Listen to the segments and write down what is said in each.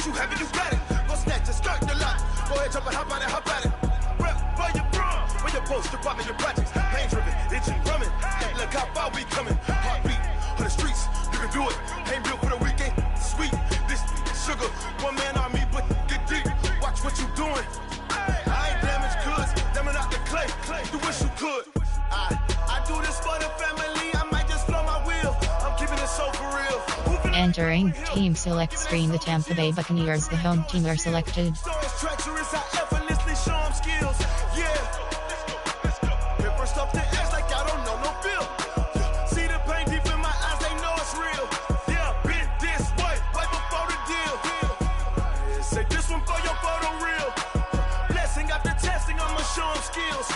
you have it, you got it. Go snatch it, start the lot. Go ahead, jump and hop on it, hop at it. Rep for your bro, for your poster, popping your projects. Pain driven, itching, drumming. Hey, look how far we coming. Heartbeat on the streets, you can do it. Ain't built for the weekend, sweet. This sugar, one man army, but get deep. Watch what you doing. I ain't damaged goods, damn out the clay. You wish you could. I do this for the family. I might just flow my wheel. I'm keeping it so for real. Entering team select screen, the Tampa Bay Buccaneers, the home team, are selected. Treacherous, I effortlessly show them skills. Yeah. First off the edge like I don't know no feel. See the pain deep in my eyes, they know it's real. Yeah, been this way, right before the deal. Say this one for your photo reel. Blessing after testing, I'ma show them skills.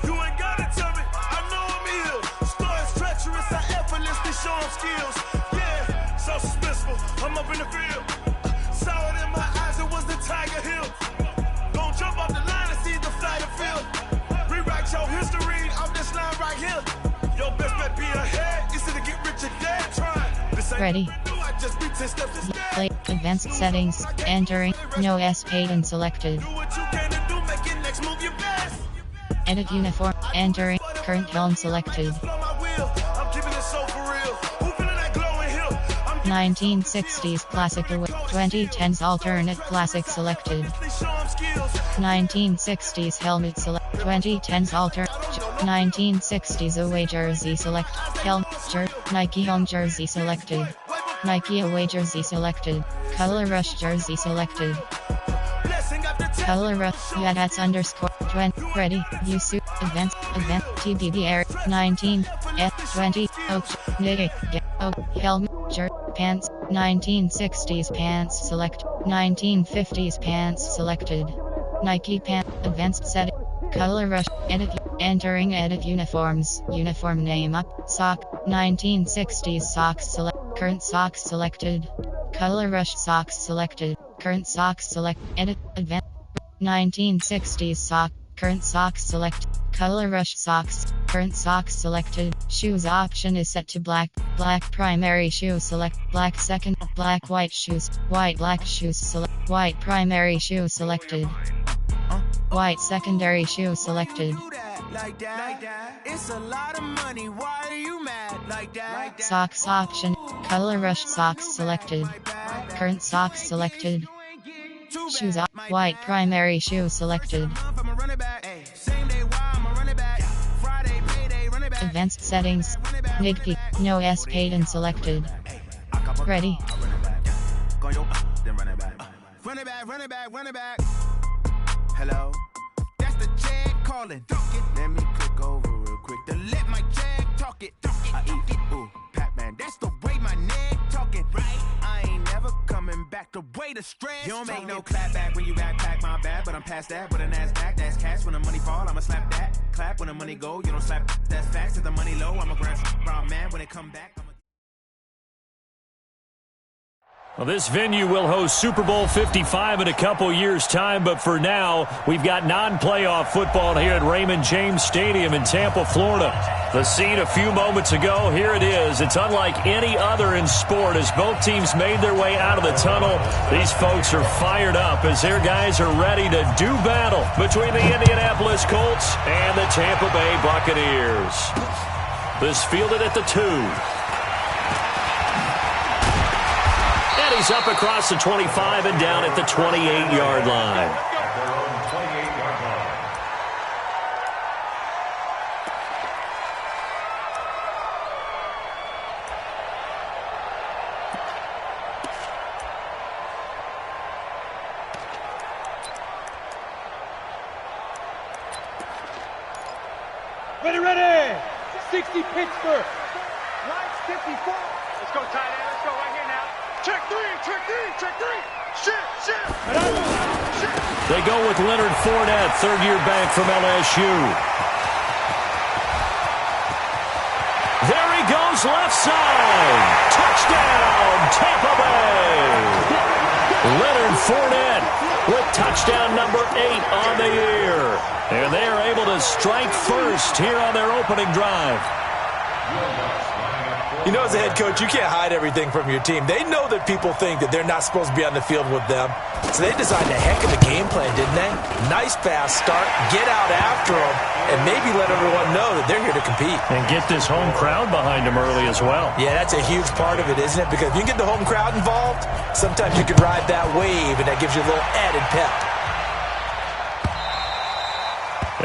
You ain't gotta tell me, I know I'm ill. Stories treacherous, I effortlessly show them skills. Yeah, so suspenseful, I'm up in the field. Saw it in my eyes, it was the Tiger Hill. Don't jump off the line and see the fly the field. Rewrite your history off this line right here. Your best bet be ahead, instead of get rich or dead. Try. Ready. I just be 10 steps to Play. Advanced settings. Entering. No S paid and selected. do what you can to do, make your next move your best. Edit uniform. Entering. Current helm selected. Blow my wheel, I'm keeping it so for real. Who feeling that glowing hill? I'm 1960s classic away. 2010s alternate classic selected. show them skills. 1960s helmet select. 2010s alter. 1960s away jersey select. Nike home jersey selected. Nike away jersey selected. Color rush jersey selected. Blessing after testing. Color rush. Yadats underscore 20. Ready. Yusu. Advanced. TBB air. 19. F20. Nigga. Helmet. Pants. 1960s pants select. 1950s pants selected. Nike pant. Advanced setting. Color rush. Edit. Entering edit uniforms. Uniform name up. Sock. 1960s socks select. Current socks selected. Color rush socks selected. Current socks select. Edit. Advanced. 1960s sock. Current socks select. Color rush socks. Current socks selected. Shoes option is set to black. Black primary shoe select. Black second. Black white shoes. White black shoes select. White primary shoe selected. White secondary shoe selected. Like that. It's a lot of money. Why are you mad like that? Socks option. Color rush socks selected. Current socks selected. Shoes op. White primary shoe selected. Advanced settings. NIGP. No S paid and selected. Ready. Run it back. Hello. That's the check calling. Let me click over real quick to let my check talk it. I eat it. Ooh, Pac-Man. That's the way my neck talking. Right. I ain't never coming back. The way the stress. You don't make no clap back when you backpack my bad, but I'm past that. But a NASDAQ, that's cash. When the money fall, I'ma slap that. Clap when the money go. You don't slap. That's facts. If the money low, I'm a brown man. When it come back, Well, this venue will host Super Bowl 55 in a couple years' time, but for now, we've got non-playoff football here at Raymond James Stadium in Tampa, Florida. The scene a few moments ago, here it is. It's unlike any other in sport as both teams made their way out of the tunnel. These folks are fired up as their guys are ready to do battle between the Indianapolis Colts and the Tampa Bay Buccaneers. This fielded at the 2. He's up across the 25 and down at the 28-yard line. Ready. 60 Pittsburgh. Line 54. Let's go tight end. Let's go right here now. Check three. Shit. They go with Leonard Fournette, third-year back from LSU. There he goes, left side. Touchdown, Tampa Bay. Leonard Fournette with touchdown number 8 on the year. And they are able to strike first here on their opening drive. You know, as a head coach, you can't hide everything from your team. They know that people think that they're not supposed to be on the field with them. So they designed a heck of a game plan, didn't they? Nice fast start, get out after them, and maybe let everyone know that they're here to compete. And get this home crowd behind them early as well. Yeah, that's a huge part of it, isn't it? Because if you can get the home crowd involved, sometimes you can ride that wave, and that gives you a little added pep.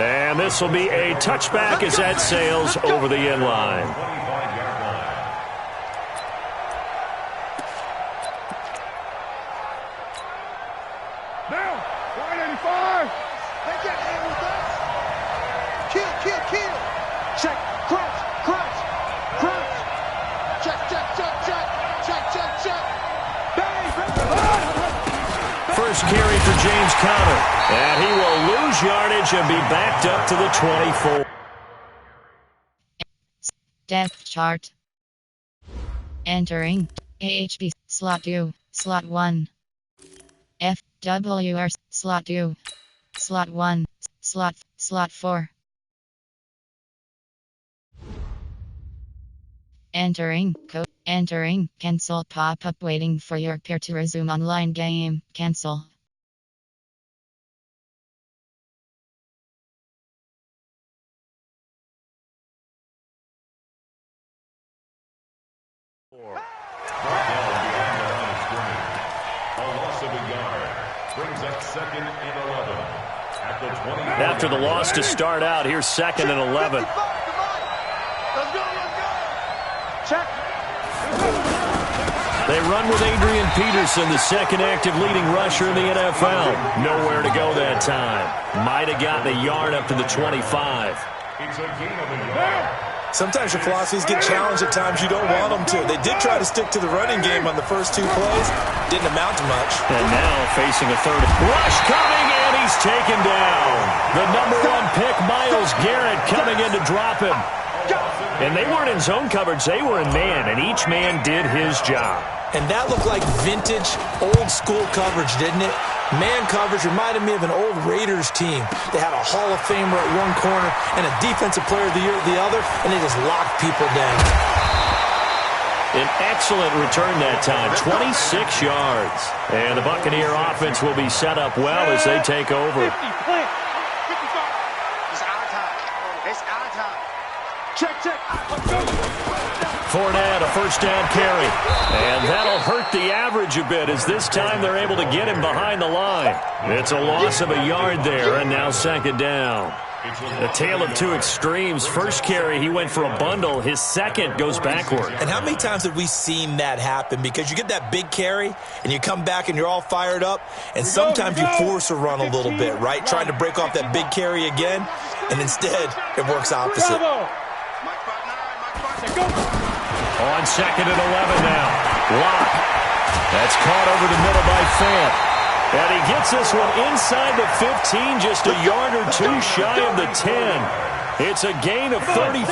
And this will be a touchback as that sails over the end line. Now, 185. They get in with us. Kill. Check, crouch. Check. Bang. First carry for James Conner. And he will lose yardage and be backed up to the 24. Depth chart. Entering. AHB, slot 2, slot 1. FWR, slot 2, slot 1, slot 4. Entering, code, entering, cancel pop-up waiting for your peer to resume online game, cancel. Brings up 2nd and 11. At the 20. After the loss to start out, here's 2nd and 11. Let's go. Check. They run with Adrian Peterson, the second active leading rusher in the NFL. Nowhere to go that time. Might have gotten a yard up to the 25. It's a gain of a yard. Sometimes your philosophies get challenged at times you don't want them to. They did try to stick to the running game on the first 2 plays. Didn't amount to much. And now facing a third. Rush coming, and he's taken down. The number 1 pick, Myles Garrett, coming in to drop him. And they weren't in zone coverage. They were in man, and each man did his job. And that looked like vintage, old-school coverage, didn't it? Man coverage reminded me of an old Raiders team. They had a Hall of Famer at one corner and a Defensive Player of the Year at the other, and they just locked people down. An excellent return that time, 26 yards. And the Buccaneer offense will be set up well as they take over. 50, plant. 55. It's our time. Check. Let's go. Fournette, a first down carry. And that'll hurt the average a bit as this time they're able to get him behind the line. It's a loss of a yard there, and now 2nd down. A tale of two extremes. First carry, he went for a bundle. His second goes backward. And how many times have we seen that happen? Because you get that big carry, and you come back and you're all fired up, and sometimes you force a run a little bit, right? Trying to break off that big carry again, and instead it works opposite. On 2nd and 11 now. Locke. That's caught over the middle by Fant. And he gets this one inside the 15, just a yard or 2 shy of the 10. It's a gain of 34.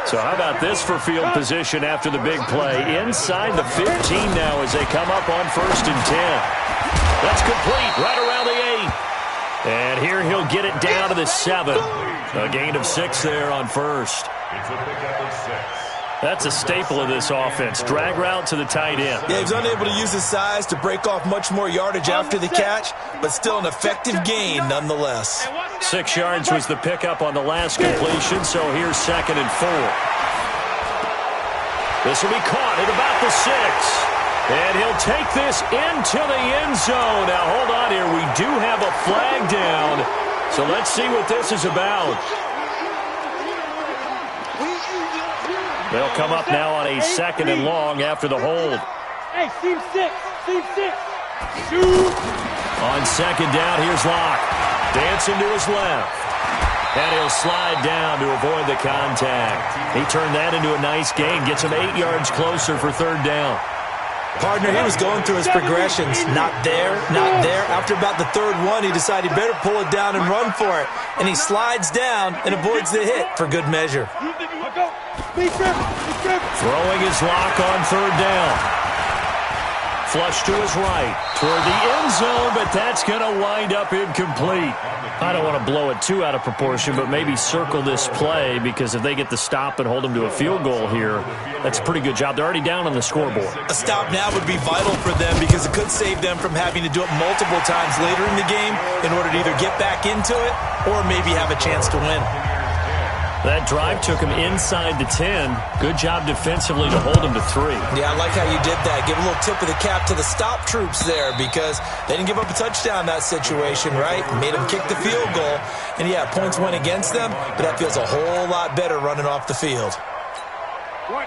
So how about this for field position after the big play? Inside the 15 now as they come up on 1st and 10. That's complete right around the 8. And here he'll get it down to the 7. A gain of 6 there on 1st. It's a pickup of 6. That's a staple of this offense. Drag route to the tight end. Yeah, he was unable to use his size to break off much more yardage after the catch, but still an effective gain nonetheless. 6 yards was the pickup on the last completion, so here's 2nd and 4. This will be caught at about the 6. And he'll take this into the end zone. Now, hold on here. We do have a flag down, so let's see what this is about. They'll come up now on a 2nd and long after the hold. Hey, seam 6. Shoot. On 2nd down, here's Locke. Dancing to his left. And he'll slide down to avoid the contact. He turned that into a nice gain. Gets him 8 yards closer for 3rd down. Partner, he was going through his progressions. Not there, not there. After about the 3rd one, he decided he better pull it down and run for it. And he slides down and avoids the hit for good measure. Throwing his Lock on 3rd down. Flush to his right, toward the end zone, but that's going to wind up incomplete. I don't want to blow it too out of proportion, but maybe circle this play, because if they get the stop and hold them to a field goal here, that's a pretty good job. They're already down on the scoreboard. A stop now would be vital for them, because it could save them from having to do it multiple times later in the game in order to either get back into it or maybe have a chance to win. That drive took him inside the 10. Good job defensively to hold him to 3. Yeah, I like how you did that. Give a little tip of the cap to the stop troops there, because they didn't give up a touchdown in that situation, right? Made them kick the field goal. And, yeah, points went against them, but that feels a whole lot better running off the field.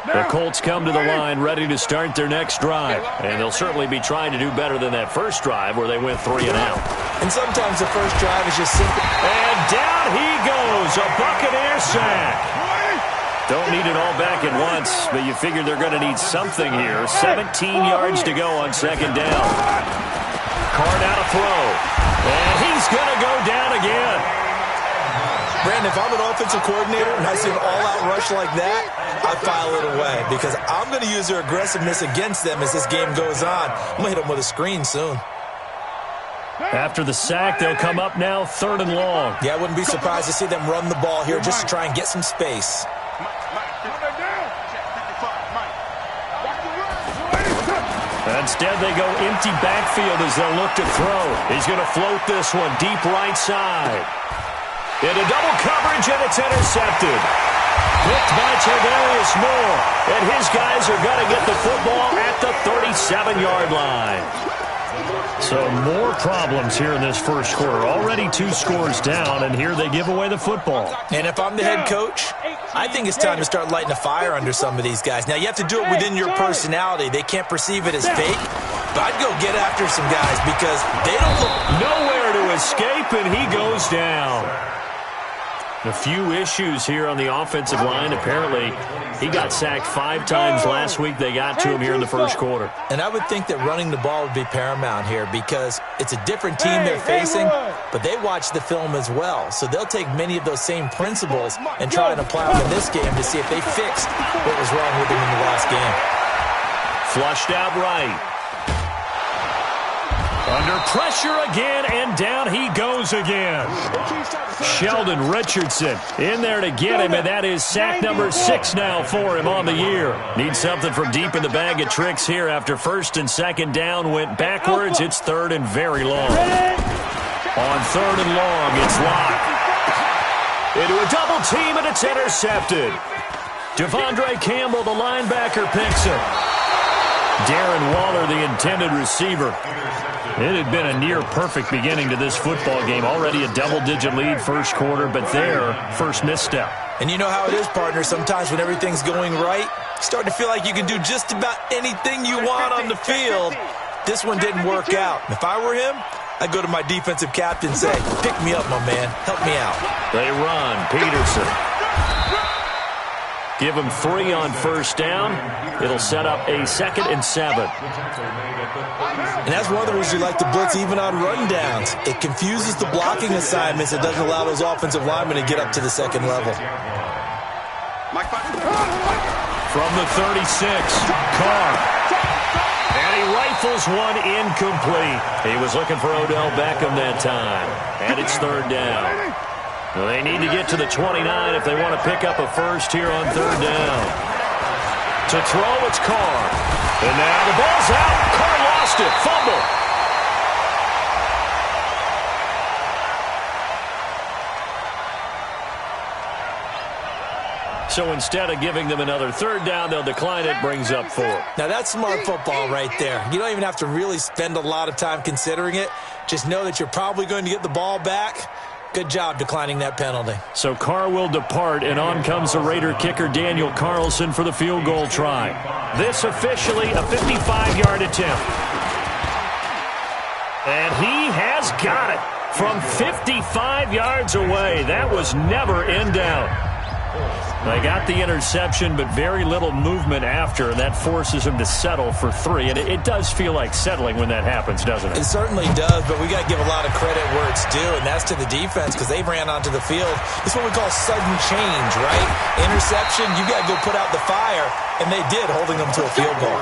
The Colts come to the line ready to start their next drive. And they'll certainly be trying to do better than that first drive where they went 3 and out. And sometimes the first drive is just simple. And down he goes, a Buccaneer sack. Don't need it all back at once, but you figure they're going to need something here. 17 yards to go on second down. Carr now to throw. And he's going to go down again. Brandon, if I'm an offensive coordinator and I see an all-out rush like that, I file it away, because I'm going to use their aggressiveness against them as this game goes on. I'm going to hit them with a screen soon. After the sack, they'll come up now 3rd and long. Yeah, I wouldn't be surprised to see them run the ball here just to try and get some space. Instead, they go empty backfield as they'll look to throw. He's going to float this one deep right side. Into double coverage, and it's intercepted. Picked by Tavarius Moore. And his guys are going to get the football at the 37-yard line. So more problems here in this first quarter. Already 2 scores down, and here they give away the football. And if I'm the head coach, I think it's time to start lighting a fire under some of these guys. Now, you have to do it within your personality. They can't perceive it as fake. But I'd go get after some guys, because they don't look... Nowhere to escape, and he goes down. A few issues here on the offensive line. Apparently, he got sacked 5 times last week. They got to him here in the first quarter. And I would think that running the ball would be paramount here, because it's a different team they're facing, but they watch the film as well. So they'll take many of those same principles and try and apply them in this game to see if they fixed what was wrong with them in the last game. Flushed out right. Under pressure again, and down he goes again. Sheldon Richardson in there to get him, and that is sack number 6 now for him on the year. Needs something from deep in the bag of tricks here after 1st and 2nd down went backwards. It's 3rd and very long. On 3rd and long, it's locked. Into a double team, and it's intercepted. Devondre Campbell, the linebacker, picks him. Darren Waller, the intended receiver. It had been a near-perfect beginning to this football game. Already a double-digit lead first quarter, but their first misstep. And you know how it is, partner. Sometimes when everything's going right, you start to feel like you can do just about anything you want on the field. This one didn't work out. If I were him, I'd go to my defensive captain and say, pick me up, my man. Help me out. They run. Peterson. Give him 3 on first down. It'll set up a 2nd and 7. And that's one of the reasons you like to blitz even on rundowns. It confuses the blocking assignments. It doesn't allow those offensive linemen to get up to the 2nd level. From the 36, Carr. And he rifles one incomplete. He was looking for Odell Beckham that time. And it's 3rd down. Well, they need to get to the 29 if they want to pick up a first here on 3rd down. To throw, it's Carr. And now the ball's out. Carr lost it. Fumble. So instead of giving them another 3rd down, they'll decline it. Brings up 4. Now, that's smart football right there. You don't even have to really spend a lot of time considering it. Just know that you're probably going to get the ball back. Good job declining that penalty. So Carr will depart, and on comes the Raider kicker Daniel Carlson for the field goal try. This officially a 55-yard attempt. And he has got it from 55 yards away. That was never in doubt. They got the interception, but very little movement after, and that forces him to settle for 3. And it does feel like settling when that happens, doesn't it? It certainly does, but we got to give a lot of credit where it's due, and that's to the defense, because they ran onto the field. It's what we call sudden change, right? Interception, you got to go put out the fire, and they did, holding them to a field goal.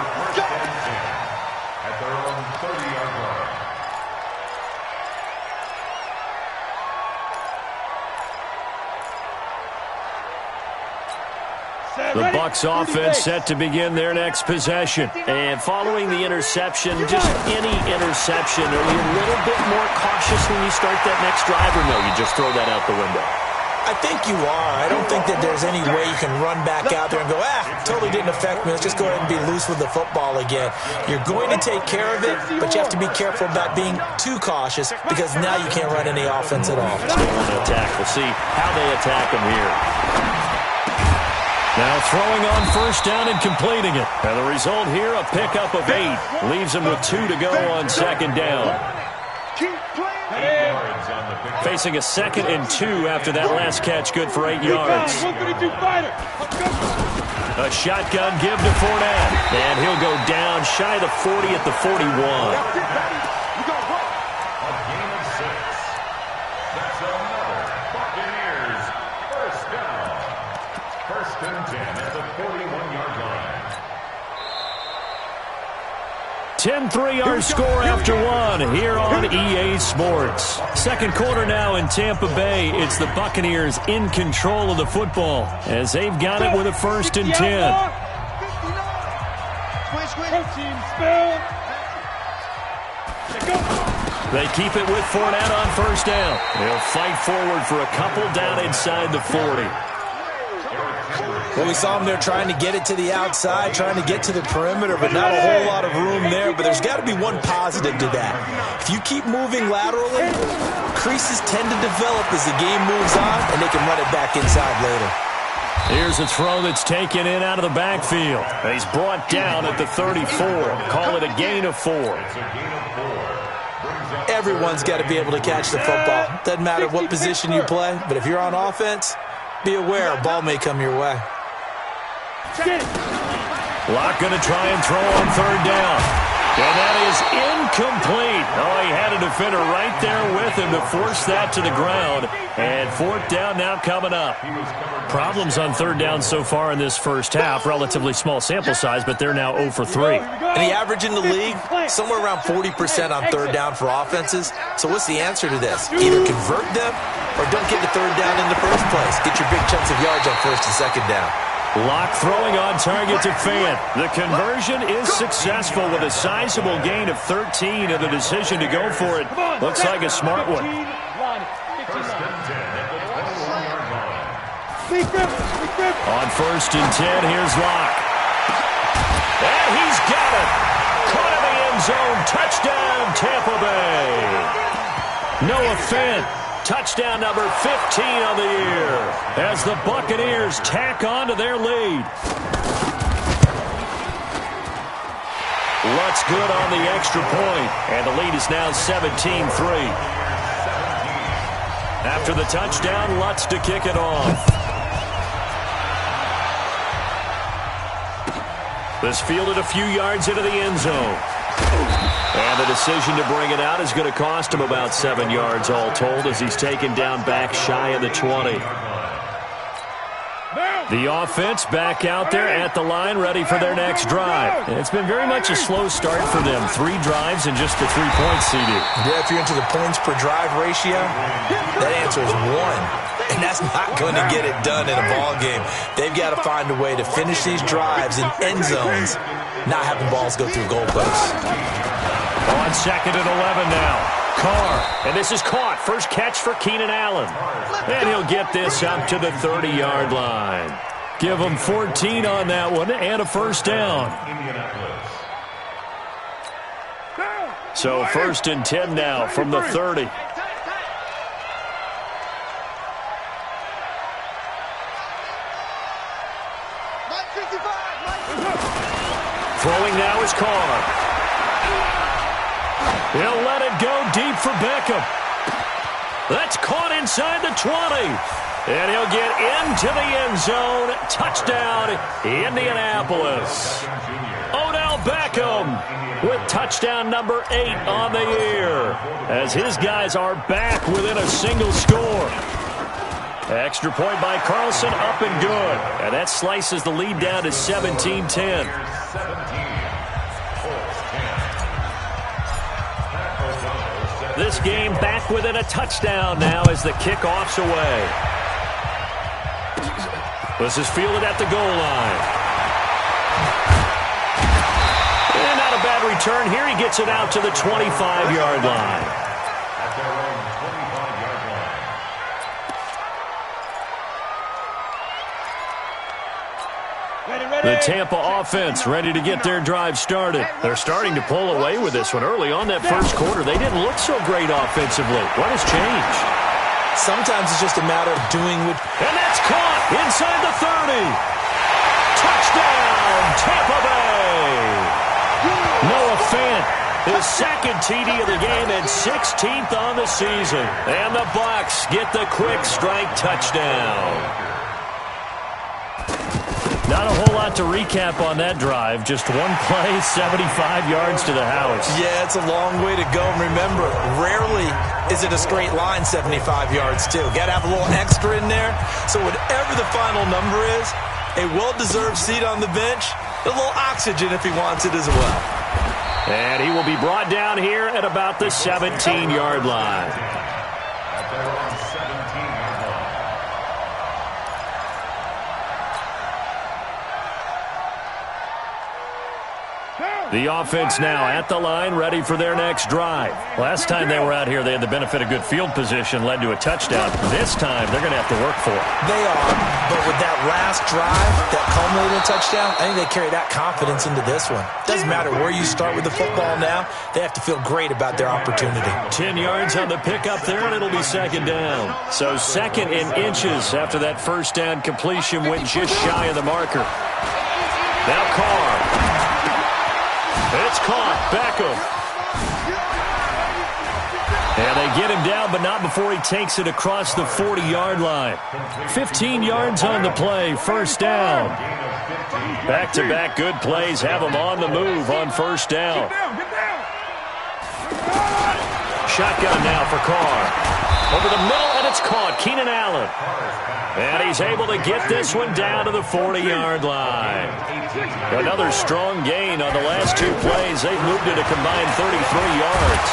The Bucs offense set to begin their next possession. And following the interception, just any interception, are you a little bit more cautious when you start that next drive, or no, you just throw that out the window? I think you are. I don't think that there's any way you can run back out there and go, totally didn't affect me. Let's just go ahead and be loose with the football again. You're going to take care of it, but you have to be careful about being too cautious because now you can't run any offense at all. They want to attack. We'll see how they attack them here. Now throwing on first down and completing it. And the result here, a pickup of 8. Leaves him with 2 to go on second down. Facing a 2nd and 2 after that last catch, good for 8 yards. A shotgun give to Fournette, and he'll go down shy of the 40 at the 41. A gain of 6. That's another Buccaneers first down. First and 10 at the 41-yard line. 10-3 our score after 1 here on EA Sports. Second quarter now in Tampa Bay. It's the Buccaneers in control of the football as they've got it with a first and 10. They keep it with Fournette on first down. They'll fight forward for a couple down inside the 40. Well, we saw him there trying to get it to the outside, trying to get to the perimeter, but not a whole lot of room there. But there's got to be one positive to that. If you keep moving laterally, creases tend to develop as the game moves on, and they can run it back inside later. Here's a throw that's taken in out of the backfield. He's brought down at the 34. Call it a gain of 4. Everyone's got to be able to catch the football. Doesn't matter what position you play, but if you're on offense, be aware a ball may come your way. Locke going to try and throw on third down. And that is incomplete. Oh, he had a defender right there with him to force that to the ground. And fourth down now coming up. Problems on third down so far in this first half. Relatively small sample size, but they're now 0 for 3. And the average in the league, somewhere around 40% on third down for offenses. So what's the answer to this? Either convert them or don't get to third down in the first place. Get your big chunks of yards on first and second down. Locke throwing on target to Fant. The conversion is successful with a sizable gain of 13 and the decision to go for it. Looks like a smart one. On first and 10, here's Locke. And he's got it. Caught in the end zone. Touchdown, Tampa Bay. Noah Fant. Touchdown number 15 on the year as the Buccaneers tack on to their lead. Lutz good on the extra point, and the lead is now 17-3. After the touchdown, Lutz to kick it off. This fielded a few yards into the end zone. And the decision to bring it out is going to cost him about 7 yards all told as he's taken down back shy of the 20. The offense back out there at the line ready for their next drive. And it's been very much a slow start for them. 3 drives and just the 3 points, CD. Yeah, if you're into the points per drive ratio, that answer is 1. And that's not going to get it done in a ball game. They've got to find a way to finish these drives in end zones, not having balls go through goalposts. On second and 11 now. Carr, and this is caught. First catch for Keenan Allen. And he'll get this up to the 30-yard line. Give him 14 on that one and a first down. So first and 10 now from the 30. Throwing now is Carr. He'll let it go deep for Beckham. That's caught inside the 20. And he'll get into the end zone. Touchdown, Indianapolis. Odell Beckham with touchdown number 8 on the year as his guys are back within a single score. Extra point by Carlson, up and good. And that slices the lead down to 17-10. This game back within a touchdown now as the kickoff's away. This is fielded at the goal line. And not a bad return here. He gets it out to the 25-yard line. At their own 25-yard line. The Tampa offense ready to get their drive started. They're starting to pull away with this one. Early on that first quarter, they didn't look so great offensively. What has changed? Sometimes it's just a matter of doing what... And that's caught inside the 30. Touchdown, Tampa Bay. Noah Fant, his second TD of the game and 16th on the season. And the Bucs get the quick strike touchdown. Not a whole lot to recap on that drive. Just one play, 75 yards to the house. Yeah, it's a long way to go. And remember, rarely is it a straight line 75 yards, too. Got to have a little extra in there. So whatever the final number is, a well-deserved seat on the bench, a little oxygen if he wants it as well. And he will be brought down here at about the 17-yard line. At their own 17-yard line. The offense now at the line, ready for their next drive. Last time they were out here, they had the benefit of good field position, led to a touchdown. This time, they're going to have to work for it. They are, but with that last drive, that culminated touchdown, I think they carry that confidence into this one. Doesn't matter where you start with the football now, they have to feel great about their opportunity. 10 yards on the pickup there, and it'll be second down. So second in inches after that first down completion went just shy of the marker. Now Carr. It's caught. Beckham. And they get him down, but not before he takes it across the 40-yard line. 15 yards on the play. First down. Back-to-back good plays have him on the move on first down. Shotgun now for Carr. Over the middle, and it's caught. Keenan Allen. And he's able to get this one down to the 40-yard line. Another strong gain on the last two plays. They've moved it a combined 33 yards.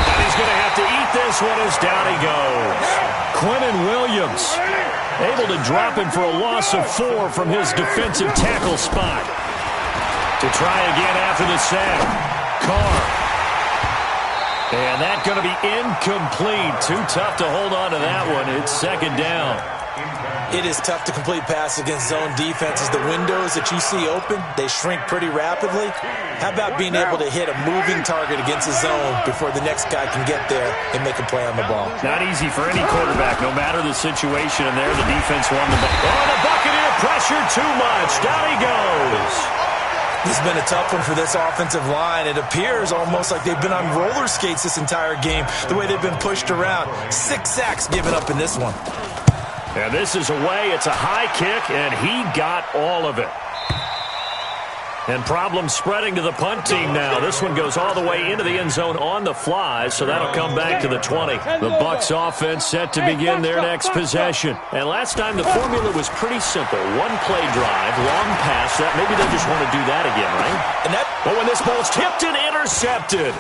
And he's going to have to eat this one as down he goes. Quinnen Williams able to drop him for a loss of 4 from his defensive tackle spot. To try again after the sack. Carr. And that's going to be incomplete. Too tough to hold on to that one. It's second down. It is tough to complete pass against zone defenses. The windows that you see open, they shrink pretty rapidly. How about being able to hit a moving target against a zone before the next guy can get there and make a play on the ball? Not easy for any quarterback, no matter the situation. And there, the defense won the ball. Oh, the Buccaneer pressure too much. Down he goes. This has been a tough one for this offensive line. It appears almost like they've been on roller skates this entire game, the way they've been pushed around. 6 sacks given up in this one. And this is away. It's a high kick, and he got all of it. And problems spreading to the punt team now. This one goes all the way into the end zone on the fly, so that'll come back to the 20. The Bucs offense set to begin their next possession. And last time the formula was pretty simple. One play drive, long pass. That maybe they just want to do that again, right? But when this ball's tipped and intercepted,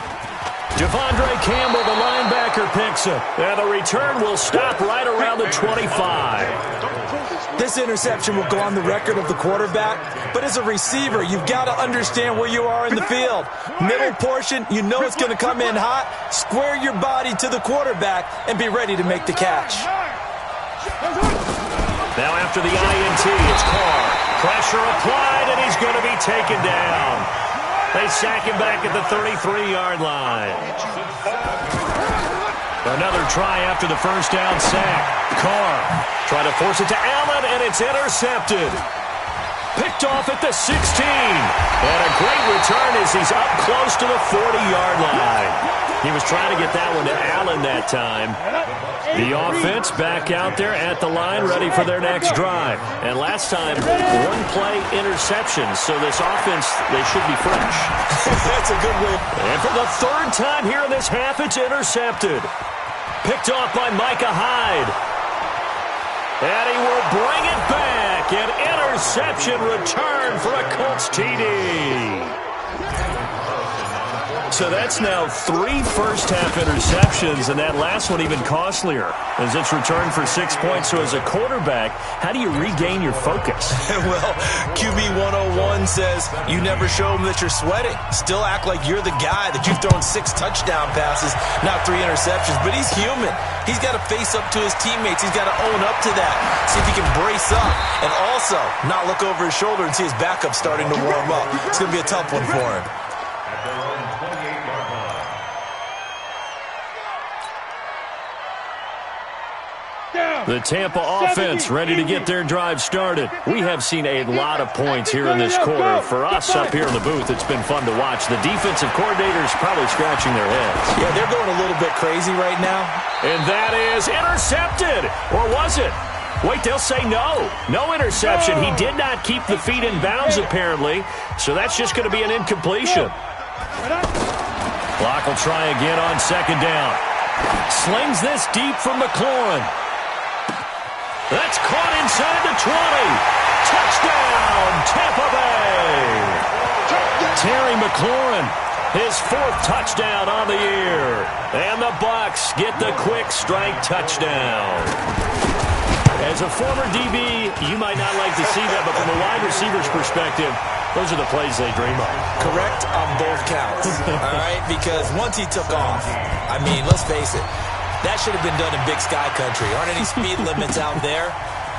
Devondre Campbell, the linebacker, picks it. And the return will stop right around the 25. This interception will go on the record of the quarterback, but as a receiver, you've got to understand where you are in the field. Middle portion, you know it's going to come in hot. Square your body to the quarterback and be ready to make the catch. Now after the INT, it's Carr. Pressure applied, and he's going to be taken down. They sack him back at the 33-yard line. Another try after the first down sack. Carr trying to force it to Allen, and it's intercepted. Picked off at the 16. And a great return as he's up close to the 40-yard line. He was trying to get that one to Allen that time. The offense back out there at the line, ready for their next drive. And last time, one play interception. So this offense, they should be fresh. That's a good way. And for the third time here in this half, it's intercepted. Picked off by Micah Hyde. And he will bring it back. An interception return for a Colts TD. So that's now 3 first-half interceptions, and that last one even costlier as it's returned for 6 points. So as a quarterback, how do you regain your focus? Well, QB 101 says you never show them that you're sweating. Still act like you're the guy, that you've thrown 6 touchdown passes, not 3 interceptions. But he's human. He's got to face up to his teammates. He's got to own up to that. See if he can brace up and also not look over his shoulder and see his backup starting to warm up. It's going to be a tough one for him. The Tampa offense ready to get their drive started. We have seen a lot of points here in this quarter. For us up here in the booth, it's been fun to watch. The defensive coordinators probably scratching their heads. Yeah, they're going a little bit crazy right now. And that is intercepted. Or was it? Wait, they'll say no. No interception. He did not keep the feet in bounds, apparently. So that's just going to be an incompletion. Clock will try again on second down. Slings this deep from McLaurin. That's caught inside the 20. Touchdown, Tampa Bay. Terry McLaurin, his 4th touchdown on the year. And the Bucs get the quick strike touchdown. As a former DB, you might not like to see that, but from a wide receiver's perspective, those are the plays they dream of. Correct on both counts, all right? Because once he took off, I mean, let's face it, that should have been done in Big Sky Country. Aren't any speed limits out there?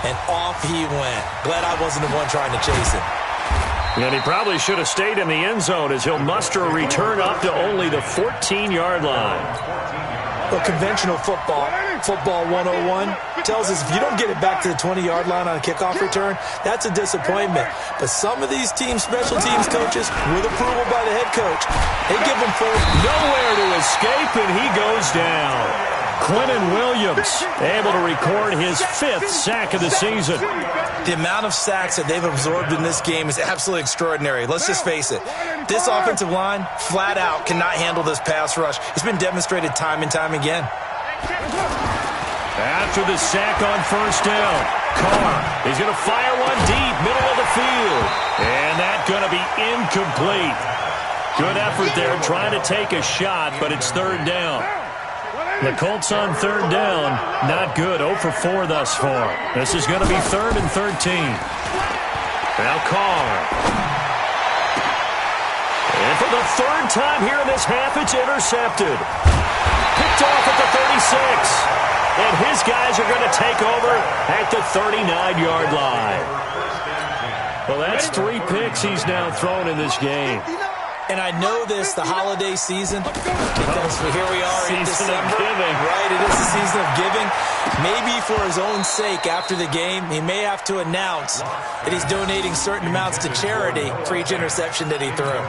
And off he went. Glad I wasn't the one trying to chase him. And he probably should have stayed in the end zone as he'll muster a return up to only the 14-yard line. Well, conventional football 101, tells us if you don't get it back to the 20-yard line on a kickoff return, that's a disappointment. But some of these teams, special teams coaches, with approval by the head coach, they give him full. Nowhere to escape, and he goes down. Quinnen Williams able to record his 5th sack of the season. The amount of sacks that they've absorbed in this game is absolutely extraordinary. Let's just face it. This offensive line, flat out, cannot handle this pass rush. It's been demonstrated time and time again. After the sack on first down, Carr, he's going to fire one deep, middle of the field. And that's going to be incomplete. Good effort there, trying to take a shot, but it's 3rd down. The Colts on 3rd down, not good, 0 for 4 thus far. This is going to be 3rd and 13. Now Carr. And for the 3rd time here in this half, it's intercepted. Picked off at the 36. And his guys are going to take over at the 39-yard line. Well, that's 3 picks he's now thrown in this game. And I know this, the holiday season, because here we are in December. Right, it is the season of giving. Maybe for his own sake, after the game, he may have to announce that he's donating certain amounts to charity for each interception that he threw.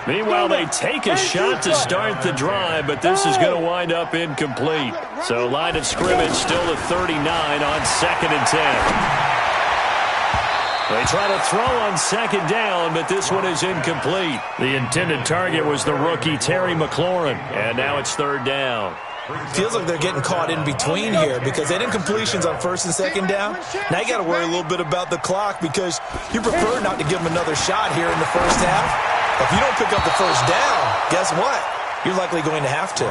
Meanwhile, they take a shot to start the drive, but this is going to wind up incomplete. So line of scrimmage still at 39 on 2nd and 10. They try to throw on 2nd down, but this one is incomplete. The intended target was the rookie Terry McLaurin, and now it's 3rd down. Feels like they're getting caught in between here because they had incompletions on 1st and 2nd down. Now you got to worry a little bit about the clock because you prefer not to give them another shot here in the first half. If you don't pick up the 1st down, guess what? You're likely going to have to.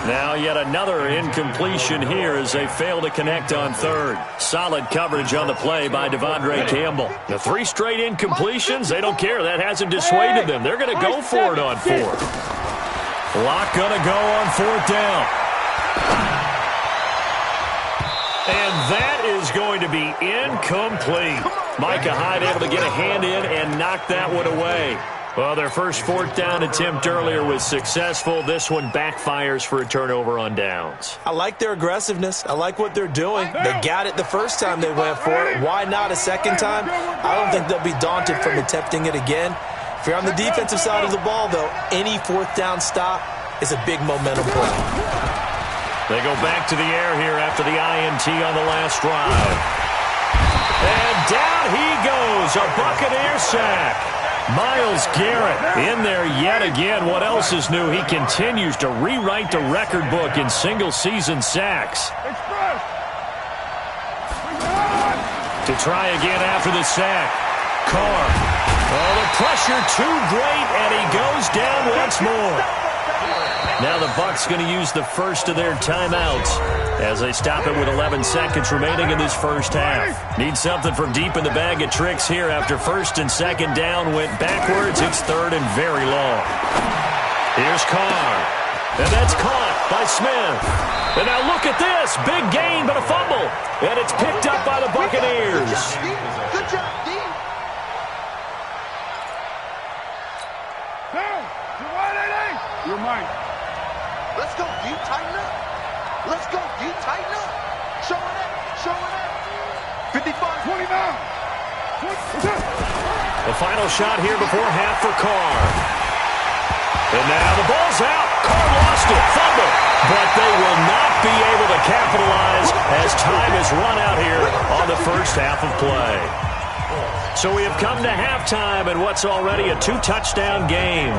Now yet another incompletion here as they fail to connect on 3rd. Solid coverage on the play by Devondre Campbell. The 3 straight incompletions, they don't care. That hasn't dissuaded them. They're going to go for it on 4th. Lock going to go on 4th down. And that is going to be incomplete. Micah Hyde able to get a hand in and knock that one away. Well, their first 4th down attempt earlier was successful. This one backfires for a turnover on downs. I like their aggressiveness. I like what they're doing. They got it the first time they went for it. Why not a second time? I don't think they'll be daunted from attempting it again. If you're on the defensive side of the ball, though, any 4th down stop is a big momentum play. They go back to the air here after the INT on the last drive. And down he goes, a Buccaneer sack. Myles Garrett in there yet again. What else is new? He continues to rewrite the record book in single-season sacks. To try again after the sack. Carr. Oh, the pressure too great, and he goes down once more. Now the Bucs going to use the first of their timeouts as they stop it with 11 seconds remaining in this first half. Need something from deep in the bag of tricks here after first and second down went backwards. It's third and very long. Here's Carr. And that's caught by Smith. And now look at this. Big gain, but a fumble. And it's picked up by the Buccaneers. Good job, D. Down. You're mine. Let's go, D. Tighten up. Let's go, D. Tighten up. Showing it. Showing it. 55. 29. The final shot here before half for Carr. And now the ball's out. Carr lost it. Fumble. But they will not be able to capitalize as time is run out here on the first half of play. So we have come to halftime in what's already a two-touchdown game.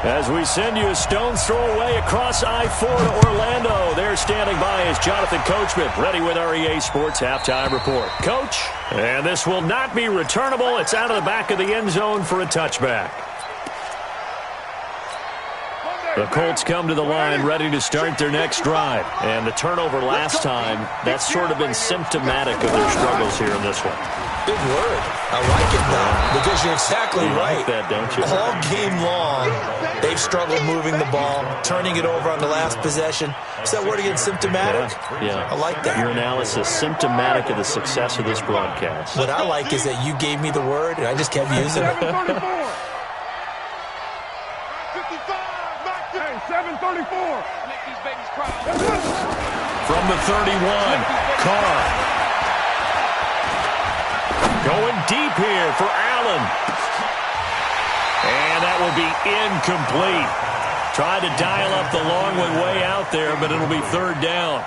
As we send you a stone's throw away across I-4 to Orlando. There standing by is Jonathan Coachman, ready with our EA Sports Halftime Report. Coach, and this will not be returnable. It's out of the back of the end zone for a touchback. The Colts come to the line ready to start their next drive. And the turnover last time, that's sort of been symptomatic of their struggles here in this one. Big word. I like it, though, because you're exactly right. Like that, don't you? All game long, they've struggled moving the ball, turning it over on the last possession. Is that word again, symptomatic? Yeah. I like that. Your analysis, symptomatic of the success of this broadcast. What I like is that you gave me the word, and I just kept using it. 734. Make these babies cry. From the 31, Carr. Going deep here for Allen. And that will be incomplete. Tried to dial up the long one way out there, but it'll be third down.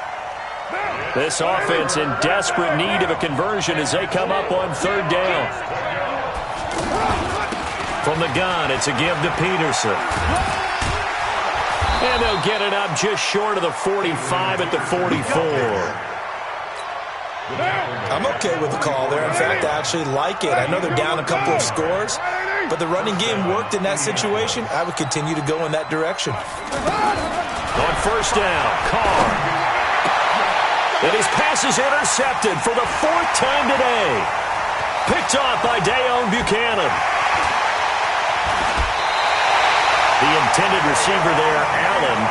This offense in desperate need of a conversion as they come up on third down. From the gun, it's a give to Peterson. And they'll get it up just short of the 45 at the 44. I'm okay with the call there. In fact, I actually like it. I know they're down a couple of scores, but the running game worked in that situation. I would continue to go in that direction. On first down, Carr. And his pass is intercepted for the fourth time today. Picked off by Dayon Buchanan. The intended receiver there, Allen.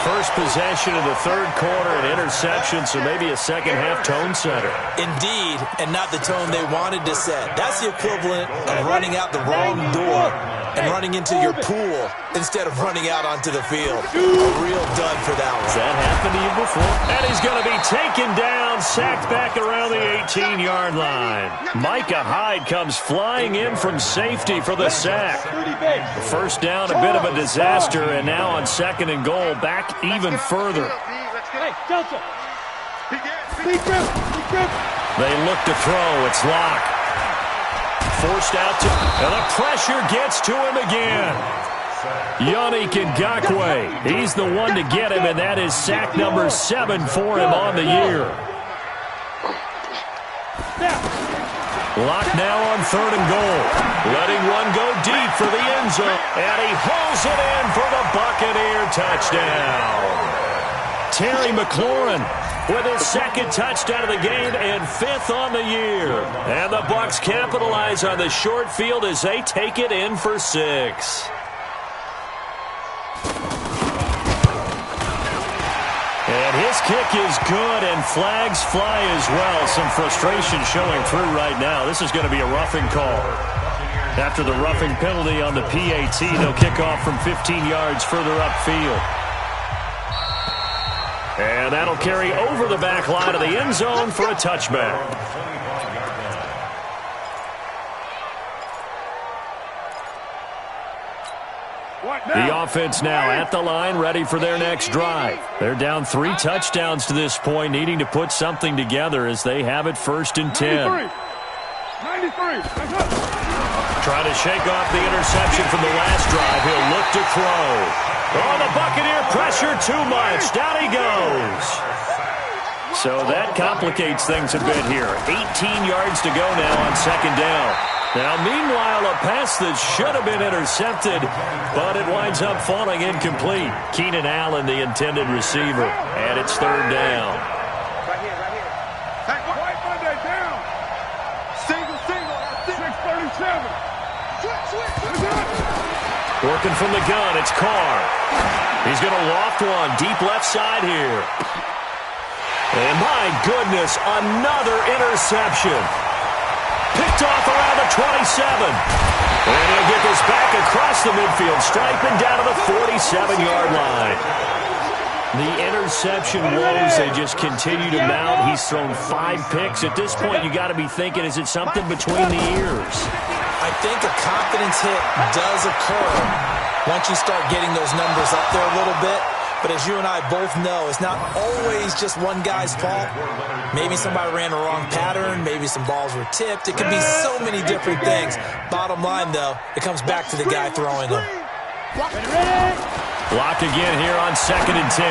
First possession of the third quarter, an interception, so maybe a second-half tone setter. Indeed, and not the tone they wanted to set. That's the equivalent of running out the wrong door and running into your pool instead of running out onto the field. A real dud for that one. Has that happened to you before? And he's going to be taken down, sacked back around the 18-yard line. Micah Hyde comes flying in from safety for the sack. The first down, a bit of a disaster, and now on second and goal, back even further. Hey, Delta. They look to throw. It's locked. Forced out to, and the pressure gets to him again. Yannick Ngakoue. He's the one to get him, and that is sack number 7 for him on the year. Locked now on third and goal. Letting one go deep for the end zone. And he hauls it in for the Buccaneer touchdown. Terry McLaurin with his second touchdown of the game and 5th on the year. And the Bucs capitalize on the short field as they take it in for 6. And his kick is good, and flags fly as well. Some frustration showing through right now. This is going to be a roughing call. After the roughing penalty on the PAT, they'll kick off from 15 yards further upfield. And that'll carry over the back line of the end zone for a touchback. The offense now at the line, ready for their next drive. They're down 3 touchdowns to this point, needing to put something together as they have it 1st and 10. 93. Try to shake off the interception from the last drive. He'll look to throw. Oh, the Buccaneer pressure too much. Down he goes. So that complicates things a bit here. 18 yards to go now on second down. Now, meanwhile, a pass that should have been intercepted, but it winds up falling incomplete. Keenan Allen, the intended receiver, and it's third down. Right here. White Monday down. Single. 637. Switch. Working from the gun, it's Carr. He's going to loft one deep left side here. And my goodness, another interception. Picked off around the 27. And he'll get this back across the midfield stripe and down to the 47-yard line. The interception woes, they just continue to mount. He's thrown 5 picks. At this point, you got to be thinking, is it something between the ears? I think a confidence hit does occur once you start getting those numbers up there a little bit. But as you and I both know, it's not always just one guy's fault. Maybe somebody ran a wrong pattern. Maybe some balls were tipped. It could be so many different things. Bottom line, though, it comes back to the guy throwing them. Blocked again here on 2nd and 10.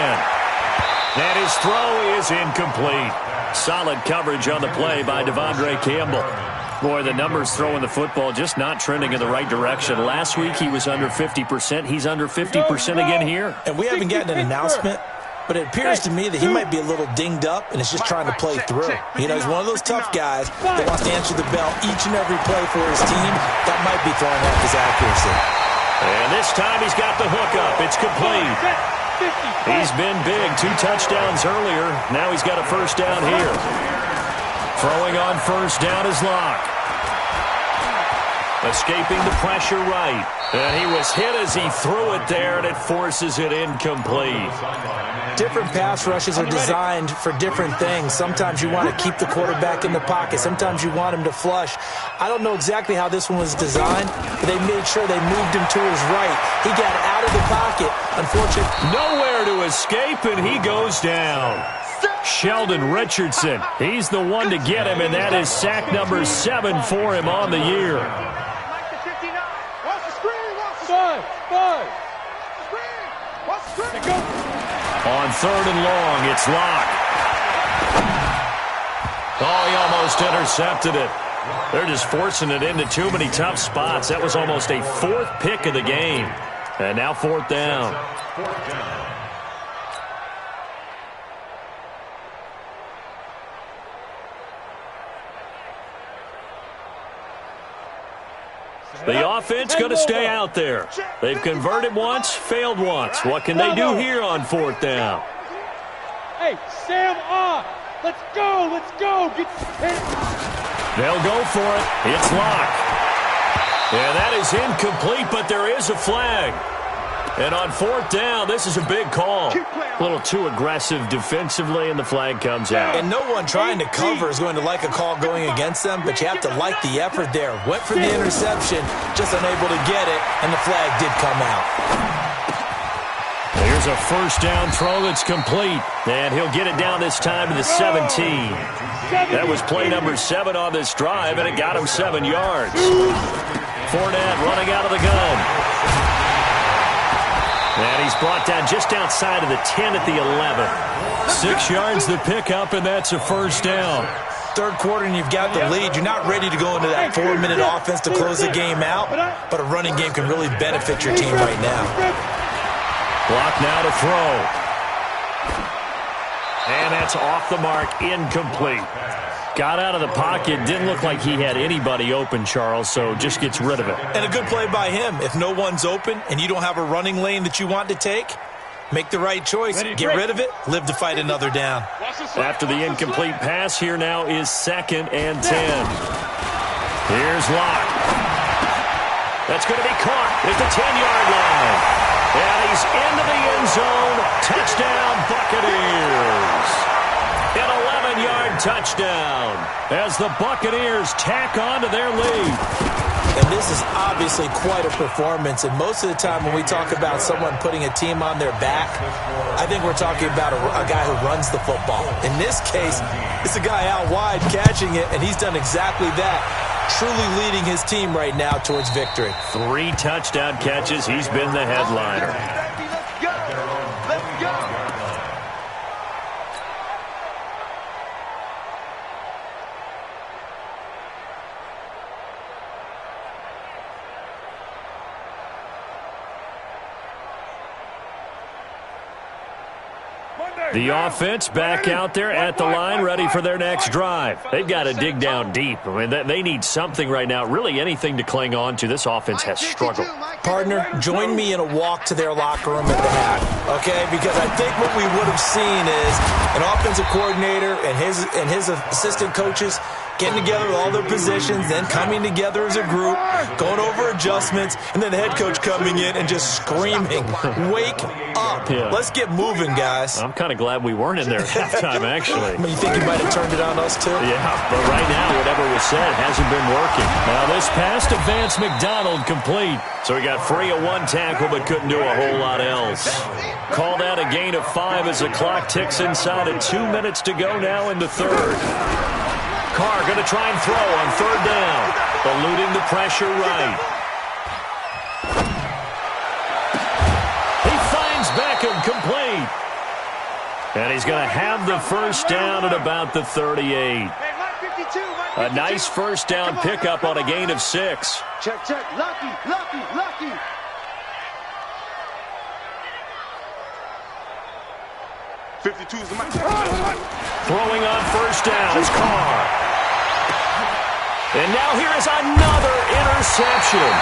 And his throw is incomplete. Solid coverage on the play by Devondre Campbell. Boy, the numbers throwing the football just not trending in the right direction. Last week he was under 50%. He's under 50% again here. And we haven't gotten an announcement, but it appears to me that he might be a little dinged up and is just trying to play through. You know, he's one of those tough guys that wants to answer the bell each and every play for his team. That might be throwing off his accuracy. And this time he's got the hook up. It's complete. He's been big. 2 touchdowns earlier. Now he's got a first down here. Throwing on first down is Locke. Escaping the pressure right. And he was hit as he threw it there, and it forces it incomplete. Different pass rushes are designed for different things. Sometimes you want to keep the quarterback in the pocket. Sometimes you want him to flush. I don't know exactly how this one was designed, but they made sure they moved him to his right. He got out of the pocket. Unfortunately, nowhere to escape, and he goes down. Sheldon Richardson, he's the one to get him, and that is sack number 7 for him on the year. On 3rd and long, it's Locke. Oh, he almost intercepted it. They're just forcing it into too many tough spots. That was almost a 4th pick of the game. And now 4th down. The offense going to stay out there. They've converted once, failed once. What can they do here on 4th down? Hey, Sam off. Let's go. They'll go for it. It's Locke. Yeah, that is incomplete, but there is a flag. And on 4th down, this is a big call. A little too aggressive defensively, and the flag comes out. And no one trying to cover is going to like a call going against them, but you have to like the effort there. Went for the interception, just unable to get it, and the flag did come out. Here's a first down throw that's complete, and he'll get it down this time to the 17. That was play number 7 on this drive, and it got him 7 yards. Fournette running out of the gun. And he's brought down just outside of the 10 at the 11. 6 yards the pickup, and that's a first down. 3rd quarter, and you've got the lead. You're not ready to go into that 4-minute offense to close the game out, but a running game can really benefit your team right now. Block now to throw. And that's off the mark, incomplete. Got out of the pocket, didn't look like he had anybody open, Charles, so just gets rid of it. And a good play by him. If no one's open and you don't have a running lane that you want to take, make the right choice. Get rid of it, live to fight another down. After the incomplete pass, here now is 2nd and 10. Here's Locke. That's going to be caught at the 10-yard line. And he's into the end zone. Touchdown, Buccaneers. An 11-yard touchdown as the Buccaneers tack on to their lead. And this is obviously quite a performance. And most of the time when we talk about someone putting a team on their back, I think we're talking about a guy who runs the football. In this case, it's a guy out wide catching it, and he's done exactly that. Truly leading his team right now towards victory. 3 touchdown catches. He's been the headliner. Let's go. The offense back out there at the line, ready for their next drive. They've got to dig down deep. I mean, they need something right now, really anything to cling on to. This offense has struggled. Partner, join me in a walk to their locker room at the half, okay? Because I think what we would have seen is an offensive coordinator and his assistant coaches getting together with all their positions, then coming together as a group, going over adjustments, and then the head coach coming in and just screaming, wake up. Yeah. Let's get moving, guys. I'm kind of glad we weren't in there at halftime, actually. You think you might have turned it on us, too? Yeah, but right now, whatever was said hasn't been working. Now, this pass to Vance McDonald complete. So he got free of one tackle, but couldn't do a whole lot else. Called out a gain of 5 as the clock ticks inside of 2 minutes to go now in the third. Carr going to try and throw on third down, eluding the pressure right. He finds Beckham complete. And he's going to have the first down at about the 38. A nice first down pickup on a gain of 6. Check, check. Lucky. 52 is the mic. Throwing on first down is Carr. And now here is another interception.